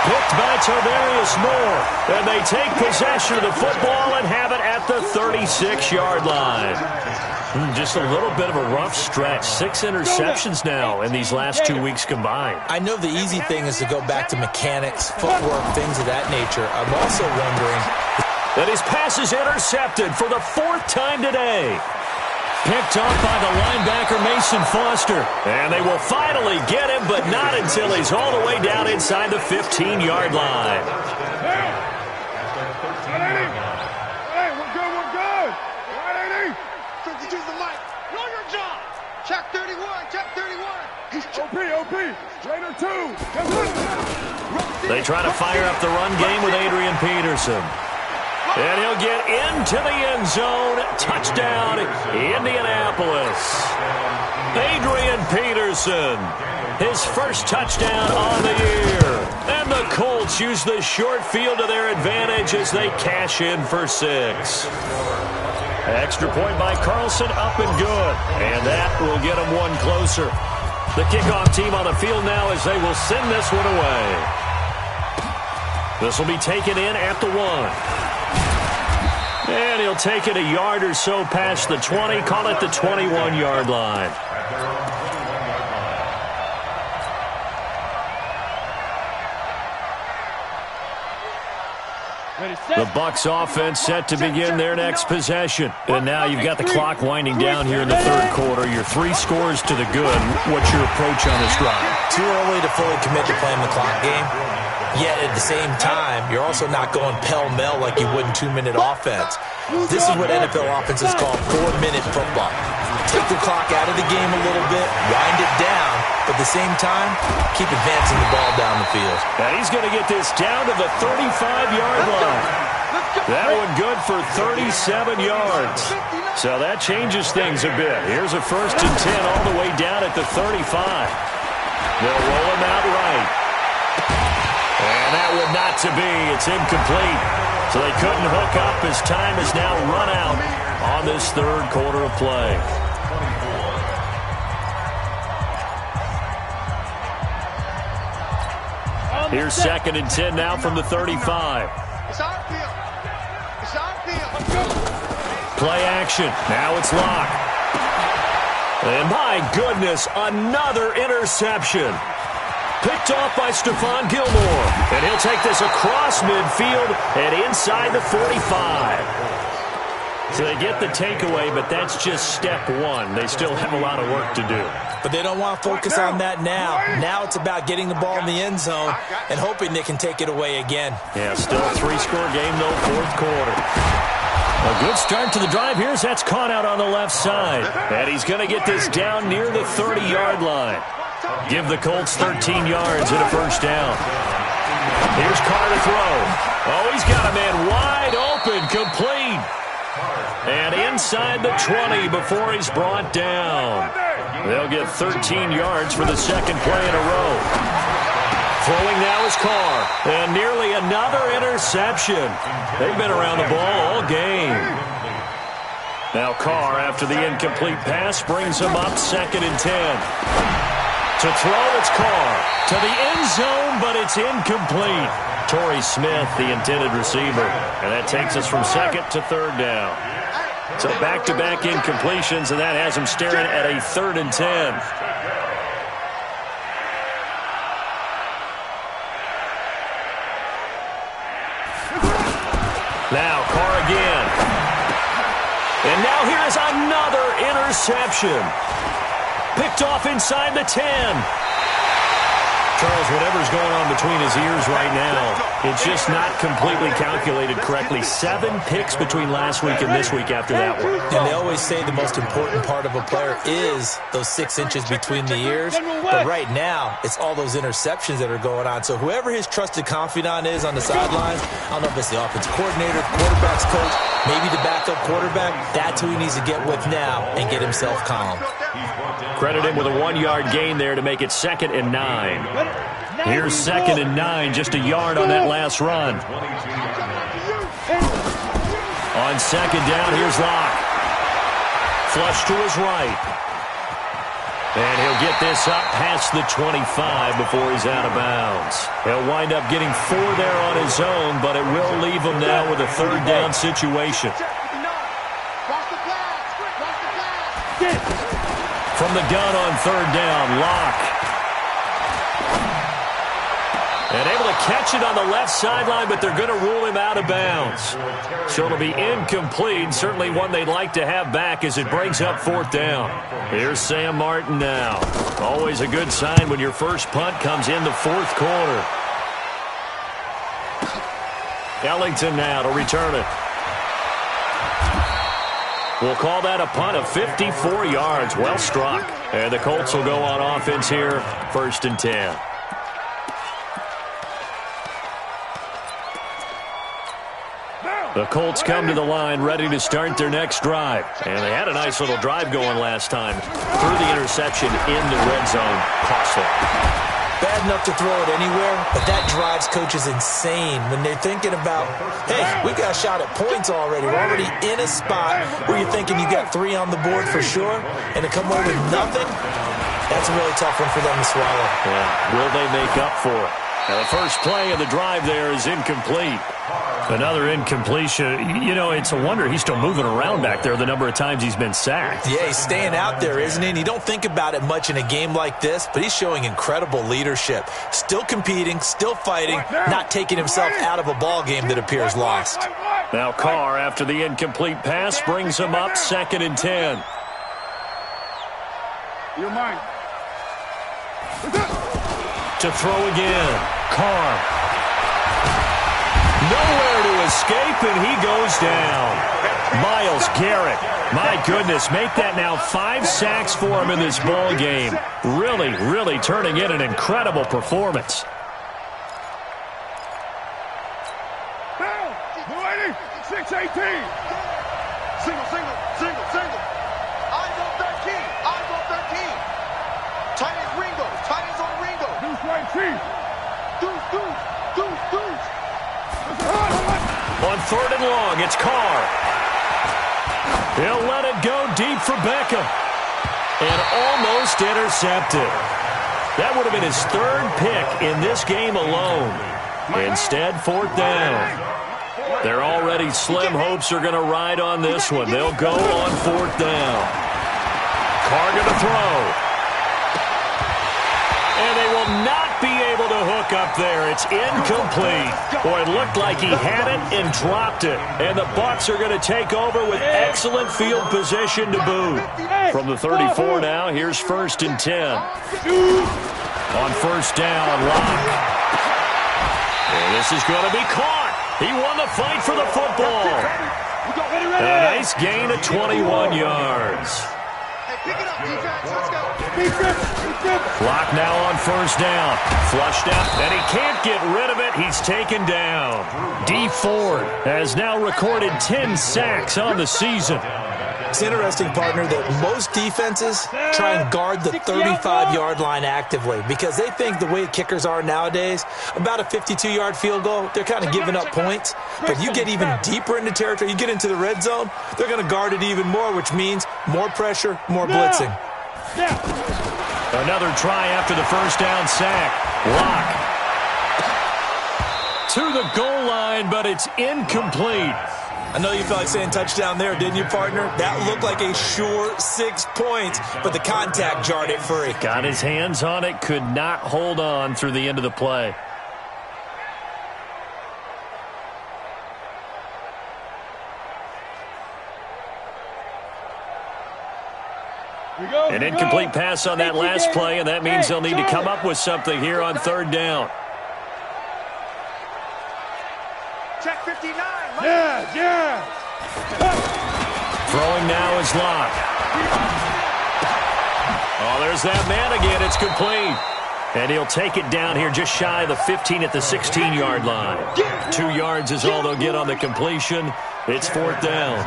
Picked by Tavarius Moore. And they take possession of the football and have it at the 36-yard line. Just a little bit of a rough stretch. 6 interceptions now in these last 2 weeks combined. I know the easy thing is to go back to mechanics, footwork, things of that nature. I'm also wondering... And his pass is intercepted for the 4th time today. Picked off by the linebacker, Mason Foster. And they will finally get him, but not until he's all the way down inside the 15-yard line. Hey, we're good. 52 is the mic. Know your job. Check 31. OP. Trainer 2. They try to fire up the run game with Adrian Peterson. And he'll get into the end zone. Touchdown, Indianapolis. Adrian Peterson, his first touchdown on the year. And the Colts use the short field to their advantage as they cash in for 6. Extra point by Carlson, up and good. And that will get them one closer. The kickoff team on the field now as they will send this one away. This will be taken in at the 1. And he'll take it a yard or so past the 20, call it the 21-yard line. The Bucs offense set to begin their next possession. And now you've got the clock winding down here in the third quarter. You're 3 scores to the good. What's your approach on this drive? Too early to fully commit to playing the clock game. Yet at the same time, you're also not going pell-mell like you would in 2-minute offense. This is what NFL offenses call 4-minute football. Take the clock out of the game a little bit, wind it down, but at the same time, keep advancing the ball down the field. And he's going to get this down to the 35-yard line. That one good for 37 yards. So that changes things a bit. Here's a 1st and 10 all the way down at the 35. They'll roll him out right. And that would not to be. It's incomplete. So they couldn't hook up as time is now run out on this third quarter of play. Here's 2nd and 10 now from the 35. It's our field. Play action. Now it's locked. And my goodness, another interception. Picked off by Stephon Gilmore. And he'll take this across midfield and inside the 45. So they get the takeaway, but that's just step 1. They still have a lot of work to do. But they don't want to focus on that now. Now it's about getting the ball in the end zone and hoping they can take it away again. Yeah, still a 3-score game, though, 4th quarter. A good start to the drive. Here's that's caught out on the left side. And he's going to get this down near the 30-yard line. Give the Colts 13 yards and a first down. Here's Carr to throw. Oh, he's got a man wide open, complete. And inside the 20 before he's brought down. They'll get 13 yards for the second play in a row. Throwing now is Carr. And nearly another interception. They've been around the ball all game. Now Carr, after the incomplete pass, brings him up 2nd and 10. To throw, it's Carr. To the end zone, but it's incomplete. Torrey Smith, the intended receiver. And that takes us from 2nd to 3rd down. So back-to-back incompletions, and that has him staring at a 3rd and 10. Now Carr again. And now here's another interception. Picked off inside the 10. Charles, whatever's going on between his ears right now, it's just not completely calculated correctly. 7 picks between last week and this week after that one. And they always say the most important part of a player is those 6 inches between the ears. But right now, it's all those interceptions that are going on. So whoever his trusted confidant is on the sidelines, I don't know if it's the offensive coordinator, the quarterback's coach, maybe the backup quarterback, that's who he needs to get with now and get himself calm. Credit him with a 1-yard gain there to make it 2nd and 9. Here's 2nd and 9, just a yard on that last run. On 2nd down, here's Locke. Flush to his right. And he'll get this up past the 25 before he's out of bounds. He'll wind up getting 4 there on his own, but it will leave him now with a 3rd down situation. From the gun on 3rd down, Locke. And able to catch it on the left sideline, but they're going to rule him out of bounds. So it'll be incomplete, certainly one they'd like to have back as it brings up 4th down. Here's Sam Martin now. Always a good sign when your first punt comes in the 4th quarter. Ellington now to return it. We'll call that a punt of 54 yards. Well struck. And the Colts will go on offense here, 1st and 10. The Colts come to the line ready to start their next drive. And they had a nice little drive going last time. Through the interception in the red zone. Costly. Bad enough to throw it anywhere, but that drives coaches insane when they're thinking about, hey, we got a shot at points already. We're already in a spot where you're thinking you got 3 on the board for sure, and to come away with nothing, that's a really tough one for them to swallow. Yeah. Will they make up for it? Now, the first play of the drive there is incomplete. Another incompletion. You know, it's a wonder he's still moving around back there the number of times he's been sacked. Yeah, he's staying out there, isn't he? And you don't think about it much in a game like this, but he's showing incredible leadership. Still competing, still fighting, not taking himself out of a ball game that appears lost. Now Carr, after the incomplete pass, brings him up 2nd and 10. You're mine. To throw again. Carr. Nowhere to escape, and he goes down. Myles Garrett, my goodness, make that now 5 sacks for him in this ball game. Really, really turning in an incredible performance. Down. 6-18. Single, single, single, single. Eyes on 13. Eyes on 13. Tight ends Ringo. Tight ends on Ringo. Deuce right, Chief. Deuce, deuce, deuce, deuce. On 3rd and long, it's Carr. He'll let it go deep for Beckham. And almost intercepted. That would have been his 3rd pick in this game alone. Instead, 4th down. Their already slim hopes are going to ride on this one. They'll go on 4th down. Carr going to throw. And they will not be able to hook up there. It's incomplete. Boy, it looked like he had it and dropped it. And the Bucs are going to take over with excellent field position to boot. From the 34 now, here's 1st and 10. On 1st down, Locke. And this is going to be caught. He won the fight for the football. And a nice gain of 21 yards. Pick it up, defense. Let's go. Clock now on 1st down. Flushed out, and he can't get rid of it. He's taken down. D. Ford has now recorded 10 sacks on the season. It's interesting, partner, that most defenses try and guard the 35-yard line actively because they think the way kickers are nowadays, about a 52-yard field goal, they're kind of giving up points. But you get even deeper into territory, you get into the red zone, they're going to guard it even more, which means more pressure, more blitzing. Another try after the first down sack. Lock to the goal line, but it's incomplete. I know you felt like saying touchdown there, didn't you, partner? That looked like a sure 6 points, but the contact jarred it free. Got his hands on it, could not hold on through the end of the play. An incomplete pass on that last play, and that means they'll need to come up with something here on third down. Check 59. Yeah. Throwing now is Locke. Oh, there's that man again. It's complete. And he'll take it down here just shy of the 15 at the 16-yard line. 2 yards is all they'll get on the completion. It's fourth down.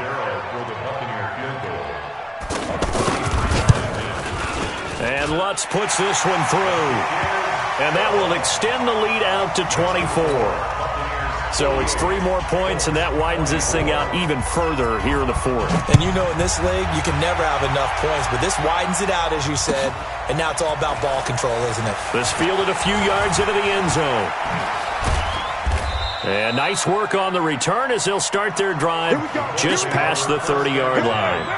And Lutz puts this one through. And that will extend the lead out to 24. So it's 3 more points, and that widens this thing out even further here in the fourth. And you know in this league, you can never have enough points, but this widens it out, as you said, and now it's all about ball control, isn't it? This fielded a few yards into the end zone. And nice work on the return as they'll start their drive just past the 30-yard line.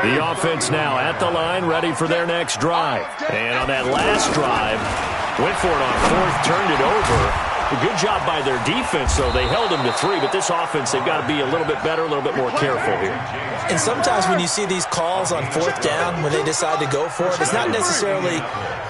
The offense now at the line, ready for their next drive. And on that last drive, went for it on fourth, turned it over. A good job by their defense, though. They held them to 3, but this offense, they've got to be a little bit better, a little bit more careful here. And sometimes when you see these calls on fourth down, when they decide to go for it, it's not necessarily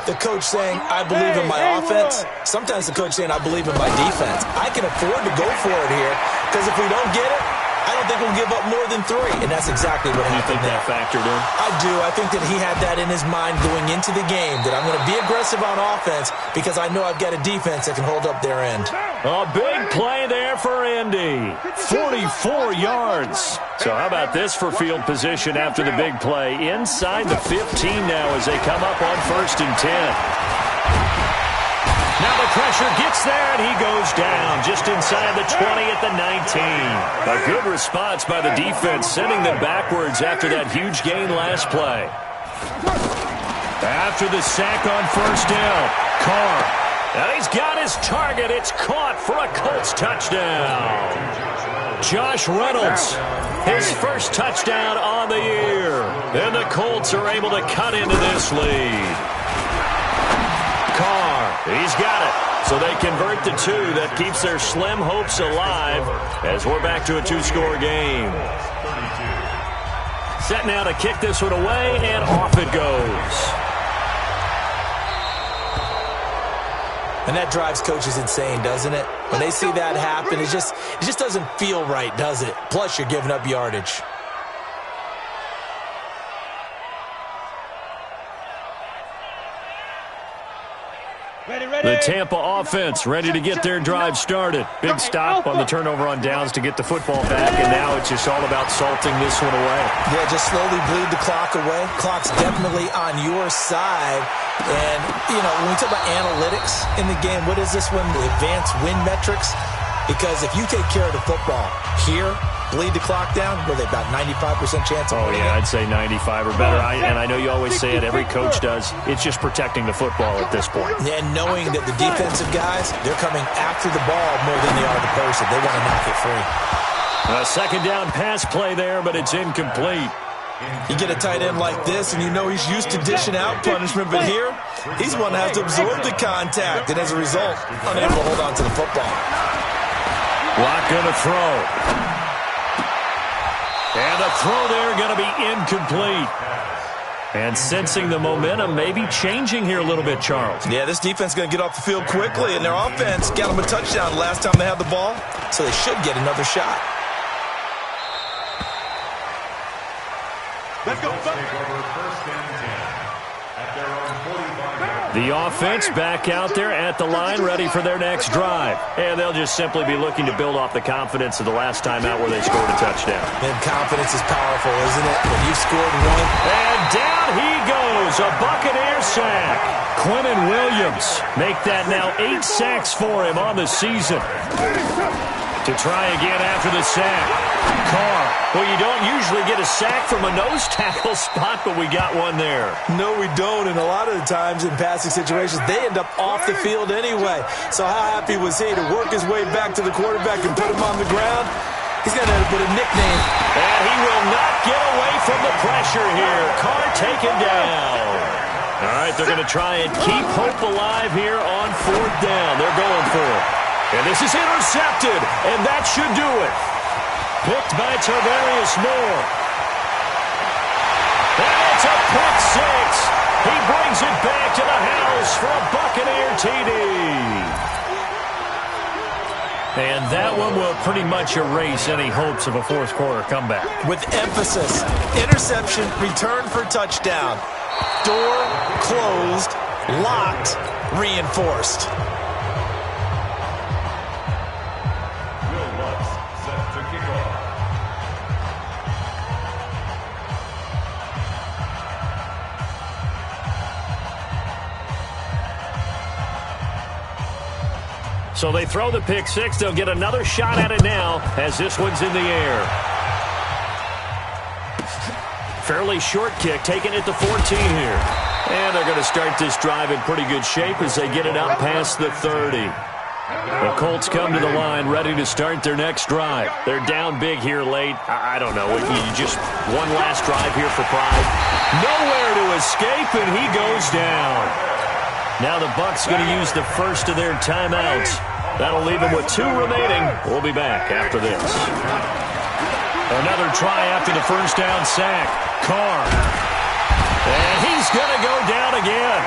the coach saying, I believe in my offense. Sometimes the coach saying, I believe in my defense. I can afford to go for it here, because if we don't get it, I don't think we'll give up more than 3, and that's exactly what happened. You think that factored in? I do. I think that he had that in his mind going into the game, that I'm going to be aggressive on offense because I know I've got a defense that can hold up their end. A big play there for Indy. 44 yards. So how about this for field position after the big play? Inside the 15 now as they come up on 1st and 10. Now the pressure gets there, and he goes down just inside the 20 at the 19. A good response by the defense, sending them backwards after that huge gain last play. After the sack on first down, Carr. And he's got his target. It's caught for a Colts touchdown. Josh Reynolds, his first touchdown on the year. And the Colts are able to cut into this lead. Carr, he's got it. So they convert the 2. That keeps their slim hopes alive as we're back to a 2-score game. Set now to kick this one away, and off it goes. And that drives coaches insane, doesn't it? When they see that happen, it just doesn't feel right, does it? Plus, you're giving up yardage. The Tampa offense ready to get their drive started. Big stop on the turnover on downs to get the football back, and now it's just all about salting this one away. Yeah, just slowly bleed the clock away. Clock's definitely on your side. And, you know, when we talk about analytics in the game, what is this one? The advanced win metrics? Because if you take care of the football here, bleed the clock down, were they about 95% chance of winning it? I'd say 95 or better. And I know you always say it, every coach does. It's just protecting the football at this point. And knowing that the defensive guys, they're coming after the ball more than they are the person. They want to knock it free. A second down pass play there, but it's incomplete. You get a tight end like this, and you know he's used to dishing out punishment, but here, he's one that has to absorb the contact, and as a result, unable to hold on to the football. Lock going to throw. And the throw there going to be incomplete. And sensing the momentum maybe changing here a little bit, Charles. Yeah, this defense is going to get off the field quickly, and their offense got them a touchdown last time they had the ball, so they should get another shot. Let's go. Take over 1st and 10. The offense back out there at the line, ready for their next drive. And they'll just simply be looking to build off the confidence of the last time out where they scored a touchdown. And confidence is powerful, isn't it? When you've scored one. And down he goes, a Buccaneer sack. Quinnen Williams make that now 8 sacks for him on the season. To try again after the sack. Carr. Well, you don't usually get a sack from a nose tackle spot, but we got one there. No, we don't. And a lot of the times in passing situations, they end up off the field anyway. So how happy was he to work his way back to the quarterback and put him on the ground? He's going to have to put a nickname. And he will not get away from the pressure here. Carr taken down. All right, they're going to try and keep hope alive here on 4th down. They're going for it. And this is intercepted, and that should do it. Picked by Tarvarius Moore. And it's a pick six. He brings it back to the house for a Buccaneer TD. And that one will pretty much erase any hopes of a fourth quarter comeback. With emphasis, interception, return for touchdown. Door closed, locked, reinforced. So they throw the pick six. They'll get another shot at it now as this one's in the air. Fairly short kick, taking it to 14 here. And they're going to start this drive in pretty good shape as they get it out past the 30. The Colts come to the line ready to start their next drive. They're down big here late. I don't know. Just one last drive here for pride. Nowhere to escape, and he goes down. Now the Bucs going to use the first of their timeouts. That'll leave them with 2 remaining. We'll be back after this. Another try after the first down sack. Carr. And he's going to go down again.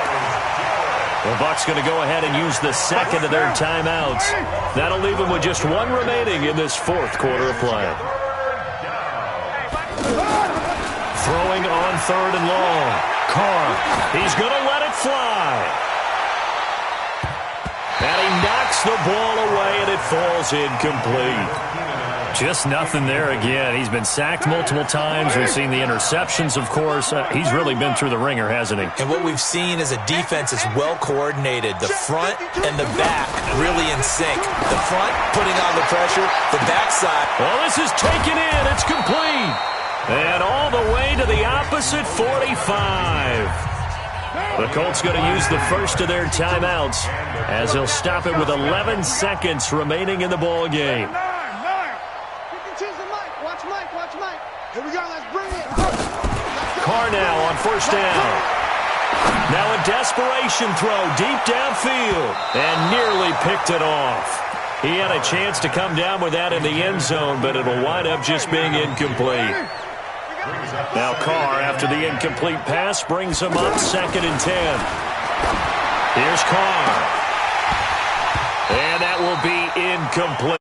The Bucs going to go ahead and use the second of their timeouts. That'll leave them with just 1 remaining in this 4th quarter of play. Throwing on 3rd and long. Carr. He's going to let it fly. And he knocks the ball away, and it falls incomplete. Just nothing there again. He's been sacked multiple times. We've seen the interceptions, of course. He's really been through the ringer, hasn't he? And what we've seen is a defense is well coordinated. The front and the back really in sync. The front putting on the pressure. The backside. Well, this is taken in. It's complete. And all the way to the opposite 45. The Colts going to use the first of their timeouts as they'll stop it with 11 seconds remaining in the ball game. Here we go, let's bring it. Carr now on 1st down. Now a desperation throw deep downfield and nearly picked it off. He had a chance to come down with that in the end zone, but it'll wind up just being incomplete. Now Carr, after the incomplete pass, brings him up 2nd and 10. Here's Carr. And that will be incomplete.